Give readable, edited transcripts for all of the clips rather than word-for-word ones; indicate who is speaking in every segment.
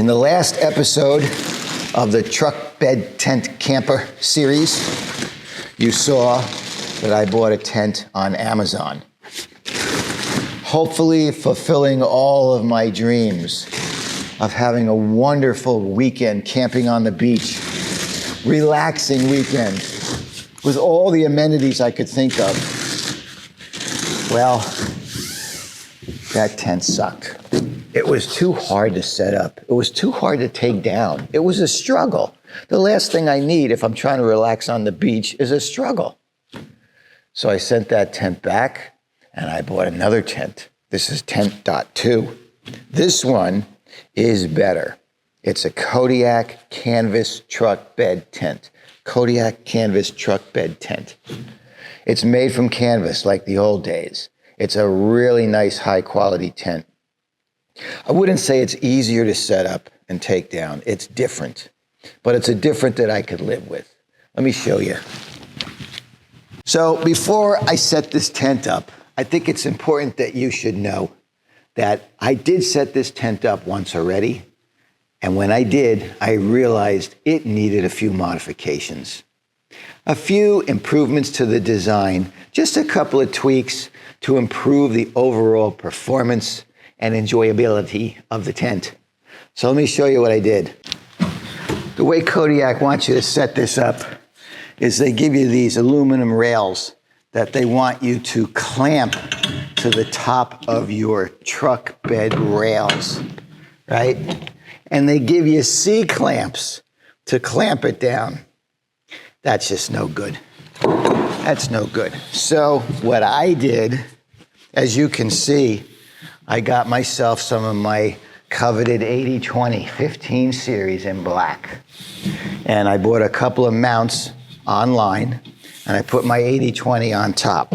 Speaker 1: In the last episode of the Truck Bed Tent Camper series, you saw that I bought a tent on Amazon. Hopefully fulfilling all of my dreams of having a wonderful weekend camping on the beach, relaxing weekend with all the amenities I could think of. Well, that tent sucked. It was too hard to set up. It was too hard to take down. It was a struggle. The last thing I need if I'm trying to relax on the beach is a struggle. So I sent that tent back and I bought another tent. This is tent.2. This one is better. It's a Kodiak canvas truck bed tent. Kodiak canvas truck bed tent. It's made from canvas like the old days. It's a really nice high quality tent. I wouldn't say it's easier to set up and take down. It's different, but it's a different that I could live with. Let me show you. So before I set this tent up, I think it's important that you should know that I did set this tent up once already. And when I did, I realized it needed a few modifications. A few improvements to the design, just a couple of tweaks to improve the overall performance and enjoyability of the tent. So let me show you what I did. The way Kodiak wants you to set this up is they give you these aluminum rails that they want you to clamp to the top of your truck bed rails, right? And they give you C-clamps to clamp it down. That's just no good. That's no good. So what I did, as you can see, I got myself some of my coveted 80/20 15 series in black. And I bought a couple of mounts online and I put my 80/20 on top.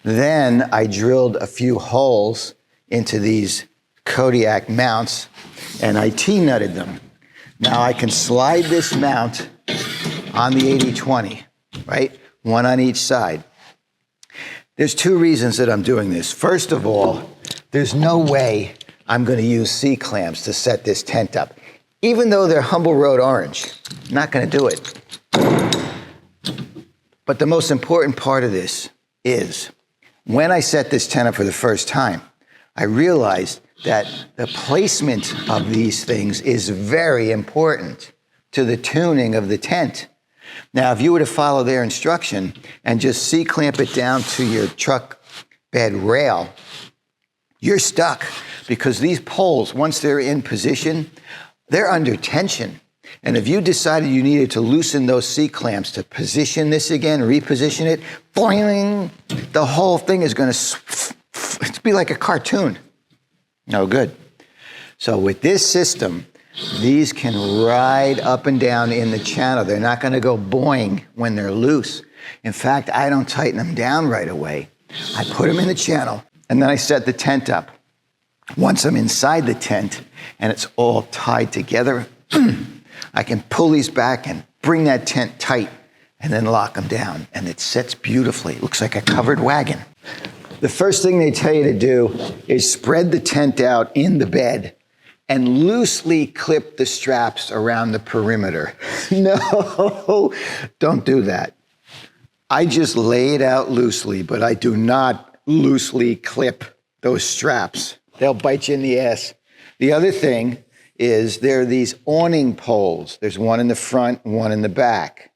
Speaker 1: Then I drilled a few holes into these Kodiak mounts and I T-nutted them. Now I can slide this mount on the 80/20, right? One on each side. There's two reasons that I'm doing this. First of all, there's no way I'm going to use C-clamps to set this tent up. Even though they're Humble Road Orange, I'm not going to do it. But the most important part of this is when I set this tent up for the first time, I realized that the placement of these things is very important to the tuning of the tent. Now, if you were to follow their instruction and just C-clamp it down to your truck bed rail, you're stuck because these poles, once they're in position, they're under tension. And if you decided you needed to loosen those C-clamps to position this again, reposition it, boing, the whole thing is going to be like a cartoon. No good. So with this system, these can ride up and down in the channel. They're not going to go boing when they're loose. In fact, I don't tighten them down right away. I put them in the channel and then I set the tent up. Once I'm inside the tent and it's all tied together, I can pull these back and bring that tent tight and then lock them down. And it sits beautifully. It looks like a covered wagon. The first thing they tell you to do is spread the tent out in the bed and loosely clip the straps around the perimeter. No, don't do that. I just lay it out loosely, but I do not loosely clip those straps. They'll bite you in the ass. The other thing is there are these awning poles. There's one in the front, one in the back.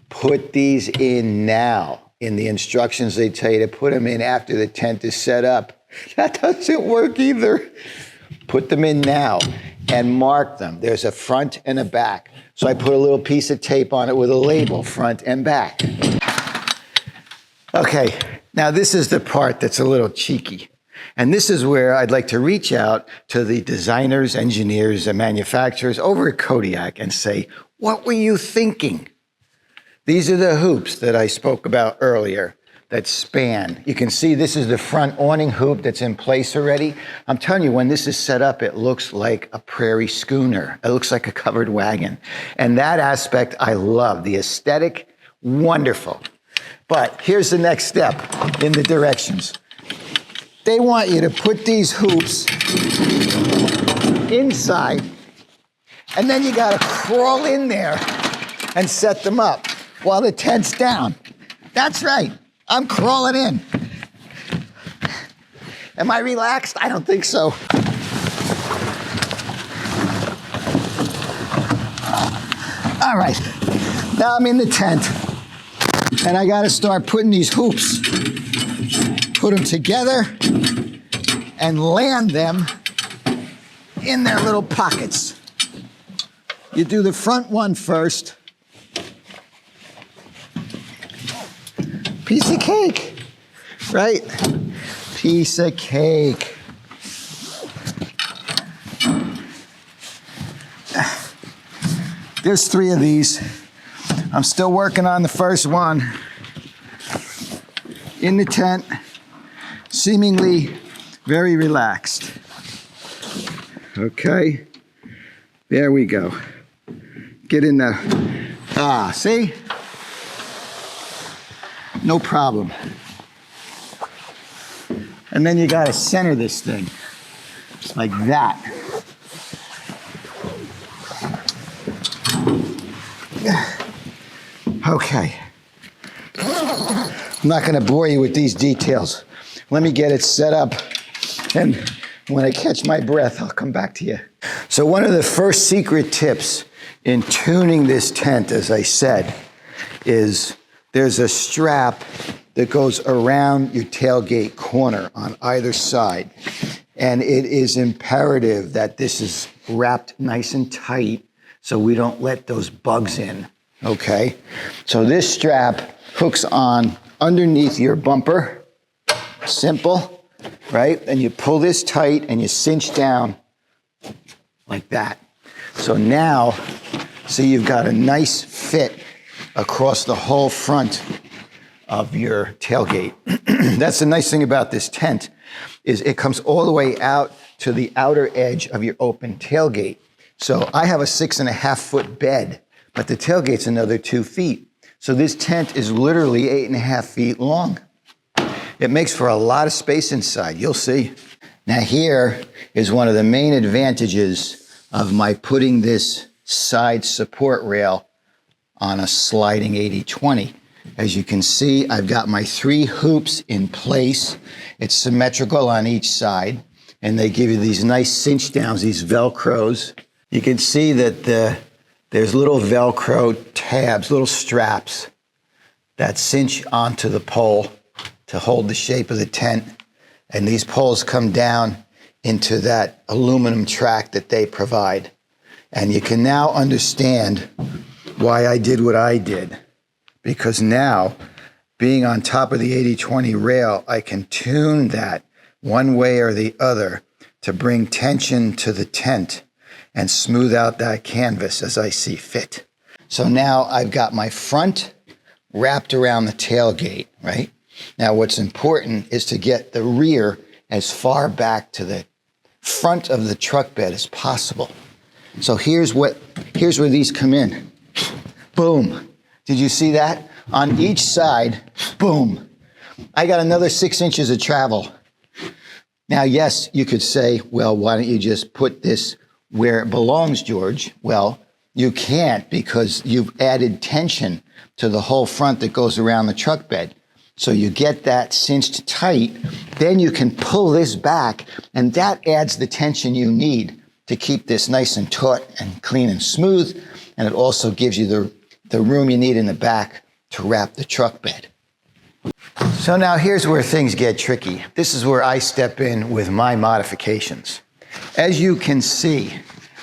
Speaker 1: Put these in now. In the instructions, they tell you to put them in after the tent is set up. That doesn't work either. Put them in now and mark them. There's a front and a back. So I put a little piece of tape on it with a label, front and back. Okay, now this is the part that's a little cheeky. And this is where I'd like to reach out to the designers, engineers, and manufacturers over at Kodiak and say, what were you thinking? These are the hoops that I spoke about earlier that span. You can see this is the front awning hoop that's in place already. I'm telling you, when this is set up, it looks like a prairie schooner. It looks like a covered wagon. And that aspect I love. The aesthetic, wonderful. But here's the next step in the directions. They want you to put these hoops inside And then you gotta crawl in there and set them up while the tent's down. That's right, I'm crawling in. Am I relaxed? I don't think so. All right, now I'm in the tent and I gotta start putting these hoops, put them together and land them in their little pockets. You do the front one first. Piece of cake, right? Piece of cake. There's 3 of these. I'm still working on the first one. In the tent, seemingly very relaxed. Okay, there we go. Get in there. See? No problem. And then you gotta center this thing, like that. Okay. I'm not gonna bore you with these details. Let me get it set up, and when I catch my breath, I'll come back to you. So one of the first secret tips in tuning this tent, as I said, is there's a strap that goes around your tailgate corner on either side. And it is imperative that this is wrapped nice and tight so we don't let those bugs in, okay? So this strap hooks on underneath your bumper, simple, right? And you pull this tight and you cinch down like that. So now, see, you've got a nice fit across the whole front of your tailgate. That's the nice thing about this tent, is it comes all the way out to the outer edge of your open tailgate. So I have a 6.5 foot bed, but the tailgate's another 2 feet. So this tent is literally 8.5 feet long. It makes for a lot of space inside, you'll see. Now here is one of the main advantages of my putting this side support rail on a sliding 80-20. As you can see, I've got my 3 hoops in place. It's symmetrical on each side, and they give you these nice cinch downs, these Velcros. You can see that there's little Velcro tabs, little straps that cinch onto the pole to hold the shape of the tent. And these poles come down into that aluminum track that they provide. And you can now understand why I did what I did. Because now, being on top of the 80-20 rail, I can tune that one way or the other to bring tension to the tent and smooth out that canvas as I see fit. So now I've got my front wrapped around the tailgate, right? Now what's important is to get the rear as far back to the front of the truck bed as possible. So here's where these come in. Boom. Did you see that? On each side, boom. I got another 6 inches of travel. Now, yes, you could say, well, why don't you just put this where it belongs, George? Well, you can't, because you've added tension to the whole front that goes around the truck bed. So you get that cinched tight, then you can pull this back, and that adds the tension you need to keep this nice and taut and clean and smooth. And it also gives you the room you need in the back to wrap the truck bed. So now here's where things get tricky. This is where I step in with my modifications. As you can see,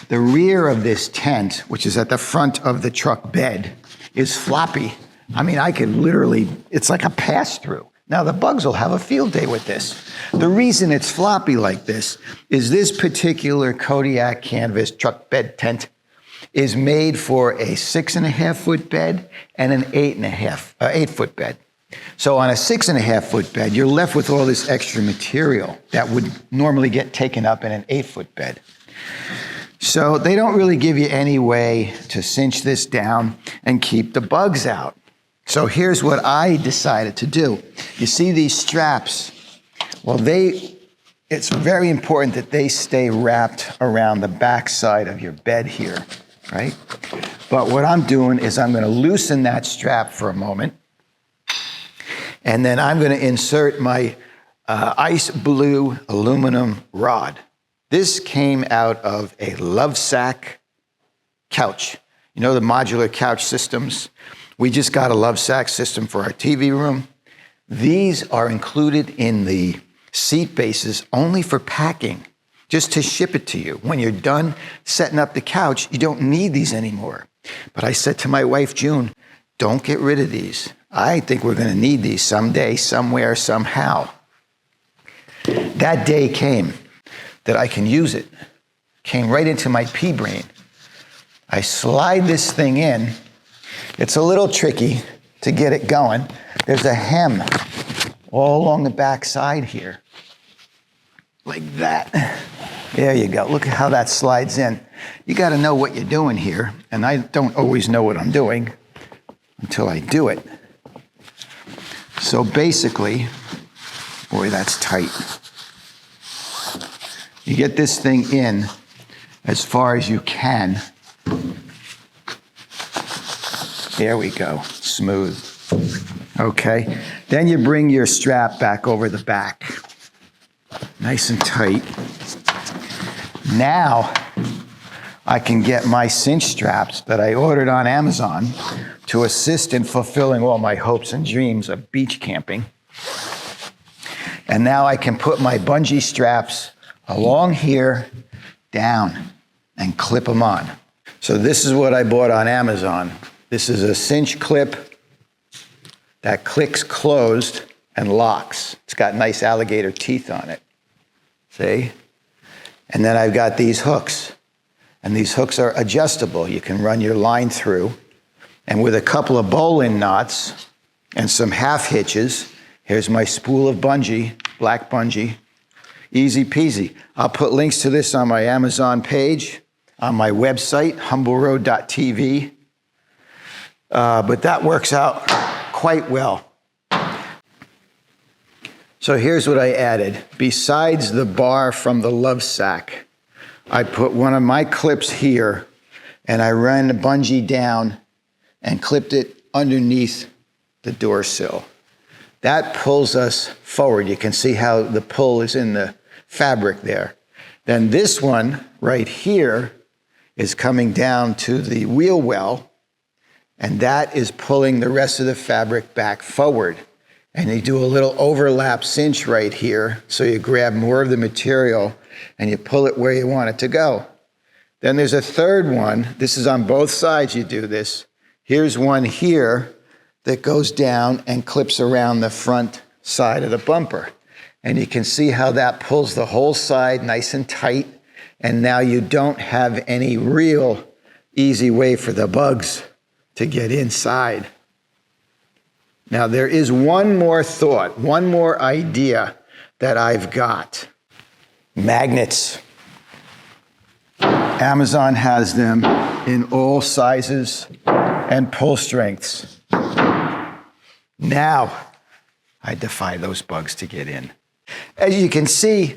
Speaker 1: the rear of this tent, which is at the front of the truck bed, is floppy. I mean, I could literally, it's like a pass-through. Now the bugs will have a field day with this. The reason it's floppy like this is this particular Kodiak canvas truck bed tent is made for a 6.5 foot bed and an 8 foot bed. So on a 6.5 foot bed, you're left with all this extra material that would normally get taken up in an 8 foot bed. So they don't really give you any way to cinch this down and keep the bugs out. So here's what I decided to do. You see these straps? Well, it's very important that they stay wrapped around the back side of your bed here, right? But what I'm doing is I'm going to loosen that strap for a moment, and then I'm going to insert my ice blue aluminum rod. This came out of a Lovesac couch. You know the modular couch systems? We just got a Lovesac system for our TV room. These are included in the seat bases only for packing, just to ship it to you. When you're done setting up the couch, you don't need these anymore. But I said to my wife, June, don't get rid of these. I think we're going to need these someday, somewhere, somehow. That day came that I can use it. Came right into my pea brain. I slide this thing in. It's a little tricky to get it going. There's a hem all along the back side here, like that. There you go. Look at how that slides in. You got to know what you're doing here, and I don't always know what I'm doing until I do it. So basically, boy, that's tight. You get this thing in as far as you can. There we go, smooth. Okay, then you bring your strap back over the back. Nice and tight. Now, I can get my cinch straps that I ordered on Amazon to assist in fulfilling all my hopes and dreams of beach camping. And now I can put my bungee straps along here, down, and clip them on. So this is what I bought on Amazon. This is a cinch clip that clicks closed and locks. It's got nice alligator teeth on it. See? And then I've got these hooks. And these hooks are adjustable. You can run your line through. And with a couple of bowline knots and some half hitches, here's my spool of bungee, black bungee. Easy peasy. I'll put links to this on my Amazon page, on my website, humbleroad.tv. But that works out quite well. So here's what I added. Besides the bar from the Lovesac, I put one of my clips here, and I ran the bungee down and clipped it underneath the door sill. That pulls us forward. You can see how the pull is in the fabric there. Then this one right here is coming down to the wheel well, and that is pulling the rest of the fabric back forward. And you do a little overlap cinch right here, so you grab more of the material and you pull it where you want it to go. Then there's a third one. This is on both sides you do this. Here's one here that goes down and clips around the front side of the bumper. And you can see how that pulls the whole side nice and tight. And now you don't have any real easy way for the bugs to get inside. Now there is one more thought, one more idea that I've got. Magnets. Amazon has them in all sizes and pull strengths. Now, I defy those bugs to get in. As you can see,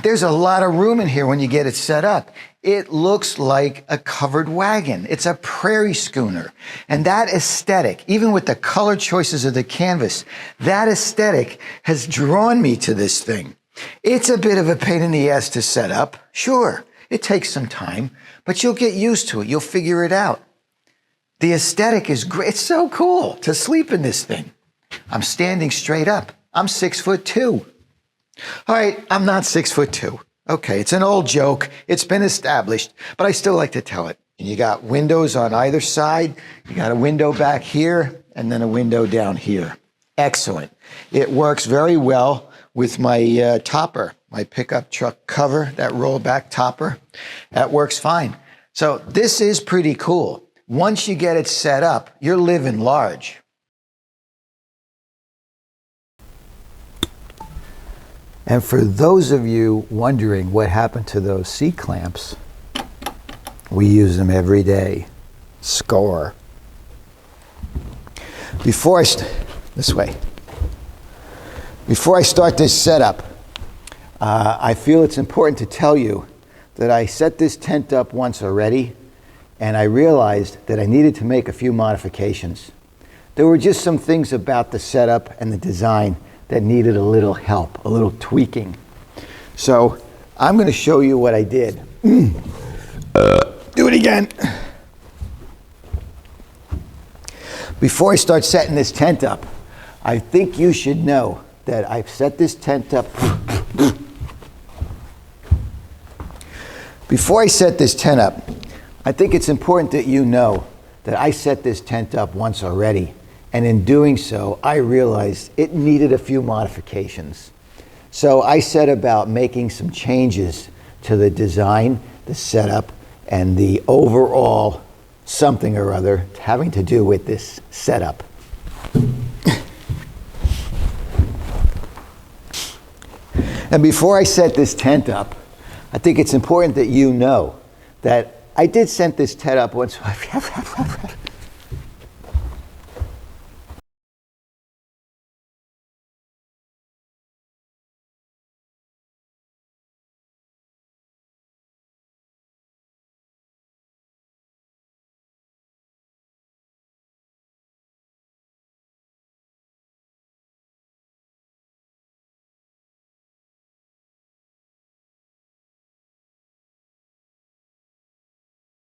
Speaker 1: there's a lot of room in here when you get it set up. It looks like a covered wagon. It's a prairie schooner. And that aesthetic, even with the color choices of the canvas, that aesthetic has drawn me to this thing. It's a bit of a pain in the ass to set up. Sure, it takes some time, but you'll get used to it. You'll figure it out. The aesthetic is great. It's so cool to sleep in this thing. I'm standing straight up. I'm 6'2". All right, I'm not 6'2". Okay, it's an old joke. It's been established, but I still like to tell it. And you got windows on either side. You got a window back here and then a window down here. Excellent. It works very well with my topper, my pickup truck cover, that rollback topper. That works fine. So this is pretty cool. Once you get it set up, you're living large. And for those of you wondering what happened to those C-clamps, we use them every day. Score. Before I start this setup, I feel it's important to tell you that I set this tent up once already, and I realized that I needed to make a few modifications. There were just some things about the setup and the design that needed a little help, a little tweaking. So I'm going to show you what I did. Do it again. Before I start setting this tent up, I think you should know that I've set this tent up. Before I set this tent up, I think it's important that you know that I set this tent up once already. And in doing so, I realized it needed a few modifications. So I set about making some changes to the design, the setup, and the overall something or other having to do with this setup. And before I set this tent up, I think it's important that you know that I did set this tent up once.